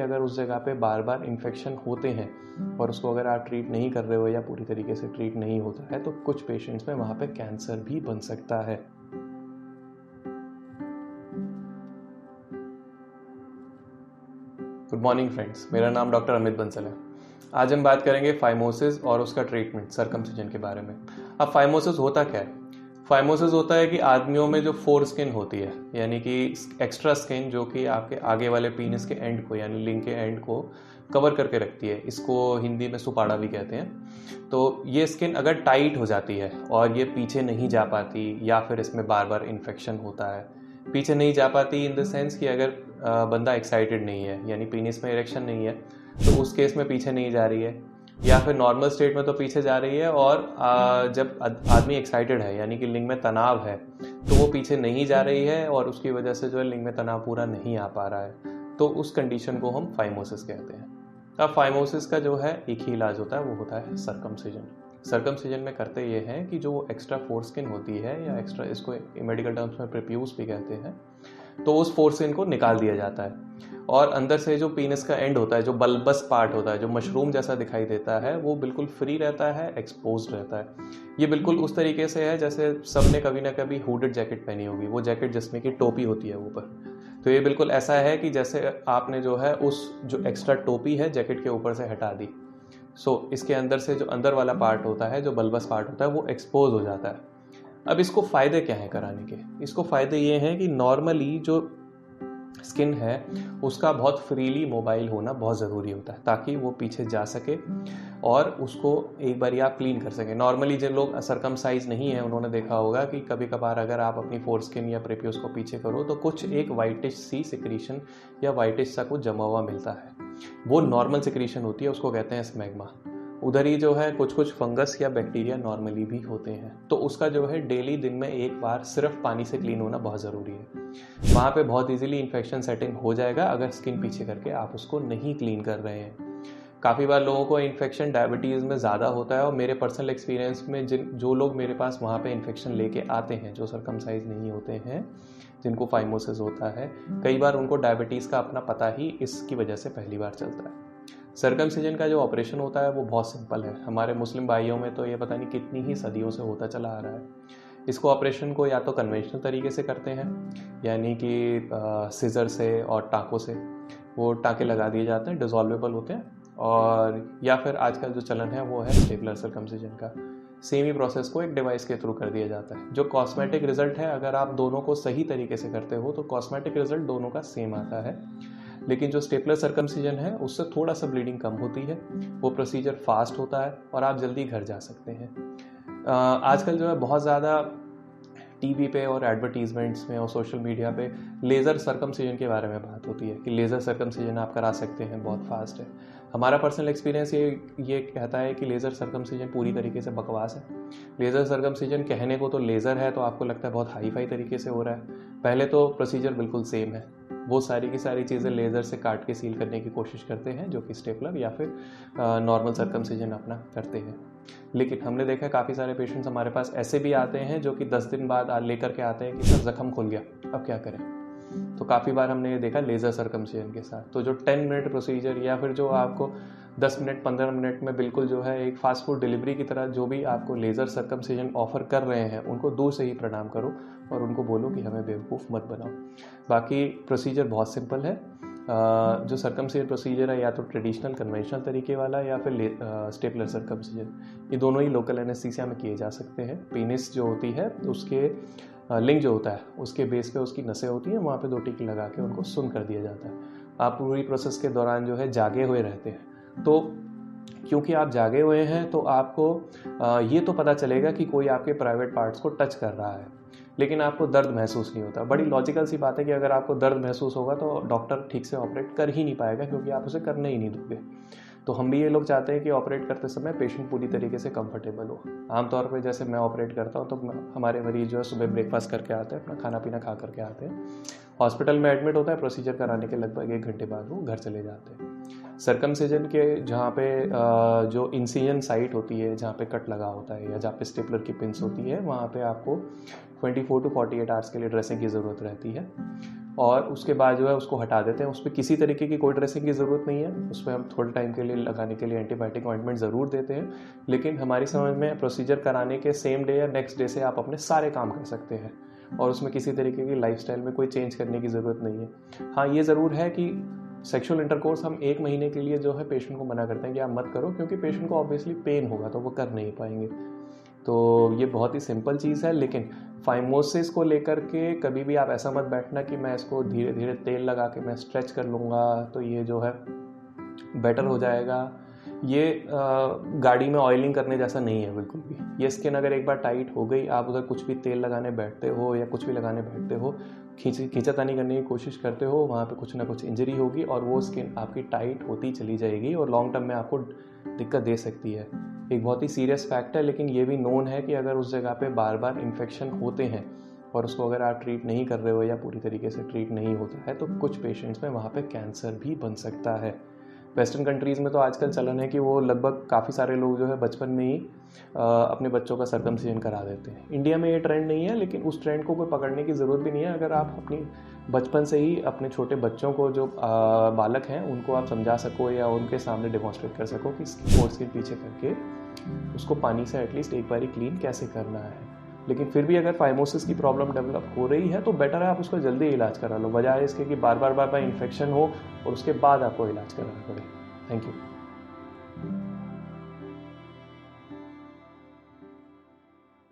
अगर उस जगह पे बार बार इन्फेक्शन होते हैं और उसको अगर आप ट्रीट नहीं कर रहे हो या पूरी तरीके से ट्रीट नहीं होता है तो कुछ पेशेंट्स में वहाँ पे कैंसर भी बन सकता है। गुड मॉर्निंग फ्रेंड्स, मेरा नाम डॉक्टर अमित बंसल है। आज हम बात करेंगे फाइमोसिस और उसका ट्रीटमेंट सर्कमसिजन के बारे में। अब फाइमोसिस होता क्या है? फाइमोसिस होता है कि आदमियों में जो फोर स्किन होती है, यानी कि एक्स्ट्रा स्किन जो कि आपके आगे वाले पीनिस के एंड को यानी लिंग के एंड को कवर करके रखती है, इसको हिंदी में सुपाड़ा भी कहते हैं। तो ये स्किन अगर टाइट हो जाती है और ये पीछे नहीं जा पाती या फिर इसमें बार बार इन्फेक्शन होता है, पीछे नहीं जा पाती इन द सेंस कि अगर बंदा एक्साइटेड नहीं है यानी पीनिस में इरेक्शन नहीं है तो उस केस में पीछे नहीं जा रही है, या फिर नॉर्मल स्टेट में तो पीछे जा रही है और जब आदमी एक्साइटेड है यानी कि लिंग में तनाव है तो वो पीछे नहीं जा रही है और उसकी वजह से जो है लिंग में तनाव पूरा नहीं आ पा रहा है, तो उस कंडीशन को हम फाइमोसिस कहते हैं। अब फाइमोसिस का जो है एक ही इलाज होता है, वो होता है सर्कमसिजन। सर्कमसिजन में करते ये हैं कि जो एक्स्ट्रा फोर स्किन होती है या एक्स्ट्रा, इसको मेडिकल टर्म्स में प्रेप्यूस भी कहते हैं, तो उस फोर स्किन को निकाल दिया जाता है और अंदर से जो पीनस का एंड होता है, जो बल्बस पार्ट होता है, जो मशरूम जैसा दिखाई देता है, वो बिल्कुल फ्री रहता है, एक्सपोज्ड रहता है। ये बिल्कुल उस तरीके से है जैसे सबने कभी ना कभी हुडेड जैकेट पहनी होगी, वो जैकेट जिसमें कि टोपी होती है ऊपर। तो ये बिल्कुल ऐसा है कि जैसे आपने जो है उस जो एक्स्ट्रा टोपी है जैकेट के ऊपर से हटा दी। इसके अंदर से जो अंदर वाला पार्ट होता है, जो बल्बस पार्ट होता है, वो एक्सपोज हो जाता है। अब इसको फायदे क्या हैं कराने के? इसको फायदे ये हैं कि नॉर्मली जो स्किन है उसका बहुत फ्रीली मोबाइल होना बहुत ज़रूरी होता है ताकि वो पीछे जा सके और उसको एक बार आप क्लीन कर सकें। नॉर्मली जो लोग सरकमसाइज नहीं है उन्होंने देखा होगा कि कभी कभार अगर आप अपनी फोर स्किन या प्रेपियस को पीछे करो तो कुछ एक वाइटिश सी सिक्रीशन या वाइटिश सा कुछ जमा हुआ मिलता है। वो नॉर्मल सिक्रीशन होती है, उसको कहते हैं स्मैग्मा। उधर ही जो है कुछ कुछ फंगस या बैक्टीरिया नॉर्मली भी होते हैं, तो उसका जो है डेली दिन में एक बार सिर्फ पानी से क्लीन होना बहुत ज़रूरी है। वहाँ पे बहुत इजीली इन्फेक्शन सेटिंग हो जाएगा अगर स्किन पीछे करके आप उसको नहीं क्लीन कर रहे हैं। काफ़ी बार लोगों को इन्फेक्शन डायबिटीज़ में ज़्यादा होता है और मेरे पर्सनल एक्सपीरियंस में जो लोग मेरे पास वहाँ पे इन्फेक्शन लेके आते हैं, जो सर्कमसाइज नहीं होते हैं, जिनको फाइमोसिस होता है, कई बार उनको डायबिटीज़ का अपना पता ही इसकी वजह से पहली बार चलता है। सर्कमसिजन का जो ऑपरेशन होता है वो बहुत सिंपल है। हमारे मुस्लिम भाइयों में तो ये पता नहीं कितनी ही सदियों से होता चला आ रहा है। इसको ऑपरेशन को या तो कन्वेंशनल तरीके से करते हैं यानी कि सीजर से और टाँकों से वो टाँके लगा दिए जाते हैं, डिजॉल्वेबल होते हैं, और या फिर आजकल जो चलन है वो है स्टेपलर सर्कमसिजन का। सेम ही प्रोसेस को एक डिवाइस के थ्रू कर दिया जाता है। जो कॉस्मेटिक रिजल्ट है, अगर आप दोनों को सही तरीके से करते हो तो कॉस्मेटिक रिजल्ट दोनों का सेम आता है, लेकिन जो स्टेपलर सर्कमसिजन है उससे थोड़ा सा ब्लीडिंग कम होती है, वो प्रोसीजर फास्ट होता है और आप जल्दी घर जा सकते हैं। आजकल जो है बहुत ज़्यादा टीवी पे और एडवर्टीजमेंट्स में और सोशल मीडिया पे लेज़र सर्कमसिजन के बारे में बात होती है कि लेज़र सर्कमसिजन आप करा सकते हैं, बहुत फास्ट है। हमारा पर्सनल एक्सपीरियंस ये कहता है कि लेज़र सर्कमसिजन पूरी तरीके से बकवास है। लेज़र सर्कमसिजन कहने को तो लेज़र है तो आपको लगता है बहुत हाई फाई तरीके से हो रहा है। पहले तो प्रोसीजर बिल्कुल सेम है, वो सारी की सारी चीज़ें लेज़र से काट के सील करने की कोशिश करते हैं, जो कि स्टेपलर या फिर नॉर्मल सर्कमसिजन अपना करते हैं। लेकिन हमने देखा काफ़ी सारे पेशेंट्स हमारे पास ऐसे भी आते हैं जो कि 10 दिन बाद लेकर के आते हैं कि सर ज़ख्म खुल गया, अब क्या करें। तो काफ़ी बार हमने ये देखा लेज़र सर्कमसिजन के साथ, तो जो 10 मिनट प्रोसीजर या फिर जो आपको 10 मिनट 15 मिनट में बिल्कुल जो है एक फास्ट फूड डिलीवरी की तरह जो भी आपको लेज़र सर्कमसिजन ऑफर कर रहे हैं उनको दूर से ही प्रणाम करो और उनको बोलो कि हमें बेवकूफ़ मत बनाओ। बाकी प्रोसीजर बहुत सिंपल है। जो सर्कमसिजन प्रोसीजर है या तो ट्रेडिशनल कन्वेंशनल तरीके वाला या फिर स्टेपलर सर्कमसिजन, ये दोनों ही लोकल एनेस्थीसिया में किए जा सकते हैं। पेनिस जो होती है उसके लिंग जो होता है उसके बेस पे उसकी नसें होती हैं, वहाँ पे 2 टीके लगा के उनको सुन कर दिया जाता है। आप पूरी प्रोसेस के दौरान जो है जागे हुए रहते हैं, तो क्योंकि आप जागे हुए हैं तो आपको ये तो पता चलेगा कि कोई आपके प्राइवेट पार्ट्स को टच कर रहा है, लेकिन आपको दर्द महसूस नहीं होता। बड़ी लॉजिकल सी बात है कि अगर आपको दर्द महसूस होगा तो डॉक्टर ठीक से ऑपरेट कर ही नहीं पाएगा, क्योंकि आप उसे करने ही नहीं दोगे। तो हम भी ये लोग चाहते हैं कि ऑपरेट करते समय पेशेंट पूरी तरीके से कंफर्टेबल हो। आमतौर पे जैसे मैं ऑपरेट करता हूँ तो हमारे मरीज जो है सुबह ब्रेकफास्ट करके आते हैं, अपना खाना पीना खा करके आते हैं, हॉस्पिटल में एडमिट होता है, प्रोसीजर कराने के लगभग 1 घंटे बाद वो घर चले जाते हैं। सर्कमसिजन के जहाँ पे जो इंसिजन साइट होती है, जहाँ पे कट लगा होता है या जहाँ पे स्टेपलर की पिंस होती है, वहाँ पे आपको 24 to 48 आवर्स के लिए ड्रेसिंग की ज़रूरत रहती है। और उसके बाद जो है उसको हटा देते हैं। उस पर किसी तरीके की कोई ड्रेसिंग की ज़रूरत नहीं है, उस पर हम थोड़े टाइम के लिए लगाने के लिए एंटीबायोटिक ऑइंटमेंट ज़रूर देते हैं, लेकिन हमारी समझ में प्रोसीजर कराने के सेम डे या नेक्स्ट डे से आप अपने सारे काम कर सकते हैं और उसमें किसी तरीके की लाइफस्टाइल में कोई चेंज करने की ज़रूरत नहीं है। हाँ, ये ज़रूर है कि सेक्सुअल इंटरकोर्स हम 1 महीने के लिए जो है पेशेंट को मना करते हैं कि आप मत करो, क्योंकि पेशेंट को ऑब्वियसली पेन होगा तो वो कर नहीं पाएंगे। तो ये बहुत ही सिंपल चीज़ है। लेकिन फाइमोसिस को लेकर के कभी भी आप ऐसा मत बैठना कि मैं इसको धीरे धीरे तेल लगा के मैं स्ट्रेच कर लूँगा तो ये जो है बेटर हो जाएगा। ये गाड़ी में ऑयलिंग करने जैसा नहीं है बिल्कुल भी। ये स्किन अगर एक बार टाइट हो गई, आप उधर कुछ भी तेल लगाने बैठते हो या कुछ भी लगाने बैठते हो, खींचातानी करने की कोशिश करते हो, वहाँ पे कुछ ना कुछ इंजरी होगी और वो स्किन आपकी टाइट होती चली जाएगी और लॉन्ग टर्म में आपको दिक्कत दे सकती है। एक बहुत ही सीरियस फैक्ट है, लेकिन ये भी नोन है कि अगर उस जगह पे बार बार इन्फेक्शन होते हैं और उसको अगर आप ट्रीट नहीं कर रहे हो या पूरी तरीके से ट्रीट नहीं होता है तो कुछ पेशेंट्स में वहाँ पे कैंसर भी बन सकता है। वेस्टर्न कंट्रीज़ में तो आजकल चलन है कि वो लगभग काफ़ी सारे लोग जो है बचपन में ही अपने बच्चों का सर्कमसिजन करा देते हैं। इंडिया में ये ट्रेंड नहीं है, लेकिन उस ट्रेंड को कोई पकड़ने की ज़रूरत भी नहीं है। अगर आप अपनी बचपन से ही अपने छोटे बच्चों को जो बालक हैं उनको आप समझा सको या उनके सामने डेमोन्स्ट्रेट कर सको कि स्पोर्ट्स के पीछे करके उसको पानी से एटलीस्ट एक बारी क्लीन कैसे करना है। लेकिन फिर भी अगर फाइमोसिस की प्रॉब्लम डेवलप हो रही है तो बेटर है आप उसको जल्दी इलाज करा लो, बजाय इसके कि बार बार इन्फेक्शन हो और उसके बाद आपको इलाज कराना पड़े। Thank you.